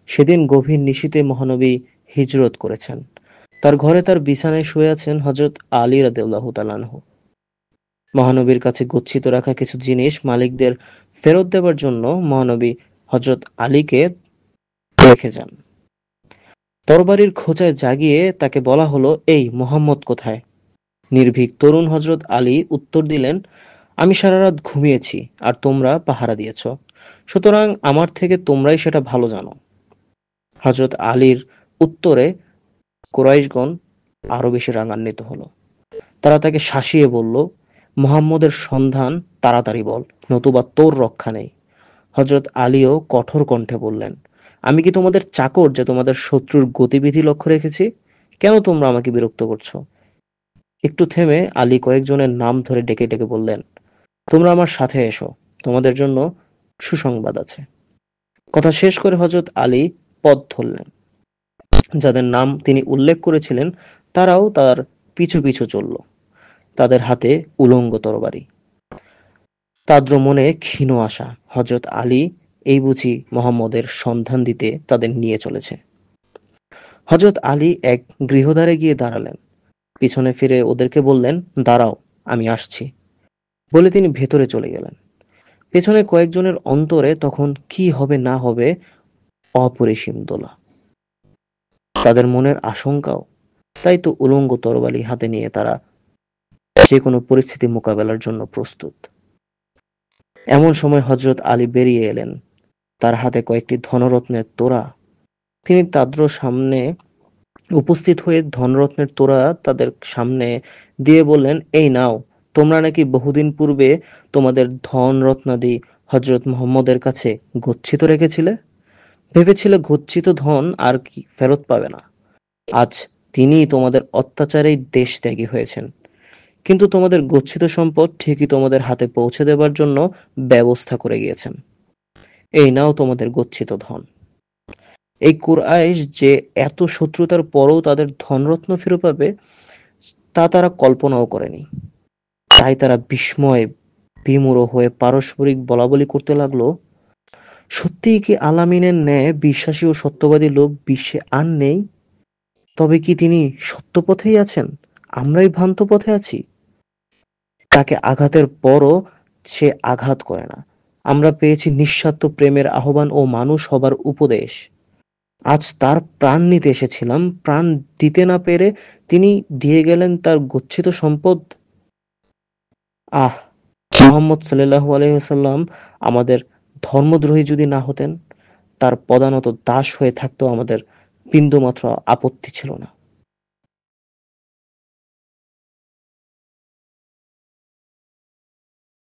সেদিন গভীর নিশীথে মহানবী হিজরত করেছেন। তার ঘরে তার বিছানায় শুয়ে আছেন হযরত আলী রাদিয়াল্লাহু তাআলা আনহু। মহানবীর কাছে গচ্ছিত রাখা কিছু জিনিস মালিকদের ফেরত দেবার জন্য মহানবী হযরত আলীকে রেখে যান। তরবারির খোঁচায় জাগিয়ে তাকে বলা হলো, এই মুহাম্মদ কোথায়? নির্ভীক তরুণ হযরত আলী উত্তর দিলেন, আমি সারা রাত ঘুমিয়েছি আর তোমরা পাহারা দিয়েছ, সুতরাং আমার থেকে তোমরাই সেটা ভালো জানো। হযরত আলীর উত্তরে কুরাইশগণ আরো বেশি রাগান্বিত হলো। তারা তাকে শাসিয়ে বলল, মুহাম্মদের সন্ধান তাড়াতাড়ি বল, নতুবা তোর রক্ষা নেই। হযরত আলীও কঠোর কণ্ঠে বললেন, আমি কি তোমাদের চাকর যে তোমাদের শত্রুর গতিবিধি লক্ষ্য রেখেছি? কেন তোমরা আমাকে বিরক্ত করছো? একটু থেমে আলী কয়েকজনের নাম ধরে ডেকে ডেকে বললেন, তোমরা আমার সাথে এসো, তোমাদের জন্য সুসংবাদ আছে। কথা শেষ করে হযরত আলী পথ ধরলেন। যাদের নাম তিনি উল্লেখ করেছিলেন তারাও তার পিছু পিছু চলল, তাদের হাতে উলঙ্গ তরবারি। তাদ্র মনে ক্ষীণ আশা, হযরত আলী এই বুঝি মুহাম্মদের সন্ধান দিতে তাদের নিয়ে চলেছে। হযরত আলী এক গৃহদ্বারে গিয়ে দাঁড়ালেন, পিছনে ফিরে ওদেরকে বললেন, দাঁড়াও, আমি আসছি, বলে তিনি ভেতরে চলে গেলেন। পেছনে কয়েকজনের অন্তরে তখন কি হবে না হবে অপরিসীম দোলা। তাদের মনের আশঙ্কাও। তাই তো উলঙ্গ তরবারি হাতে নিয়ে তারা যে কোনো পরিস্থিতি মোকাবেলার জন্য প্রস্তুত। এমন সময় হযরত আলী বেরিয়ে এলেন, তার হাতে কয়েকটি ধনরত্নের তোড়া। তিনি তাদের সামনে উপস্থিত হয়ে ধনরত্নের তোড়া তাদের সামনে দিয়ে বললেন, এই নাও, তোমরা নাকি বহুদিন পূর্বে তোমাদের ধন রত্নাদি হযরত মুহাম্মদের কাছে গচ্ছিত রেখেছিলে, ভেবেছিলে গচ্ছিত ধন আর কি ফেরত পাবে না। আজ তিনি তোমাদের অত্যাচারেই দেশত্যাগী হয়েছেন, কিন্তু তোমাদের গচ্ছিত সম্পদ ঠিকই তোমাদের হাতে পৌঁছে দেবার জন্য ব্যবস্থা করে গিয়েছেন। এই নাও তোমাদের গচ্ছিত ধন। এই কুরাইশ যে এত শত্রুতার পরও তাদের ধনরত্ন ফিরে পাবে তা তারা কল্পনাও করেনি। তাই তারা বিস্ময়ে বিমূঢ় হয়ে পারস্পরিক বলাবলি করতে লাগলো, সত্যিই কি আলামিনের ন্যায় বিশ্বাসী ও সত্যবাদী লোক বিশ্বে আর নেই? তবে কি তিনি সত্য পথেই আছেন, আমরাই ভ্রান্ত পথে আছি? তাকে আঘাতের পরও সে আঘাত করে না। আমরা পেয়েছি নিঃস্বার্থ প্রেমের আহ্বান ও মানুষ হবার উপদেশ। আজ তার প্রাণ নিতে এসেছিলাম, প্রাণ দিতে না পেরে তিনি দিয়ে গেলেন তার গচ্ছিত সম্পদ। আহ, মুহাম্মদ সাল্লাল্লাহু আলাইহি ওয়াসাল্লাম আমাদের ধর্মদ্রোহী যদি না হতেন, তার পদানত দাস হয়ে থাকতেও আমাদের বিন্দুমাত্র আপত্তি ছিল না।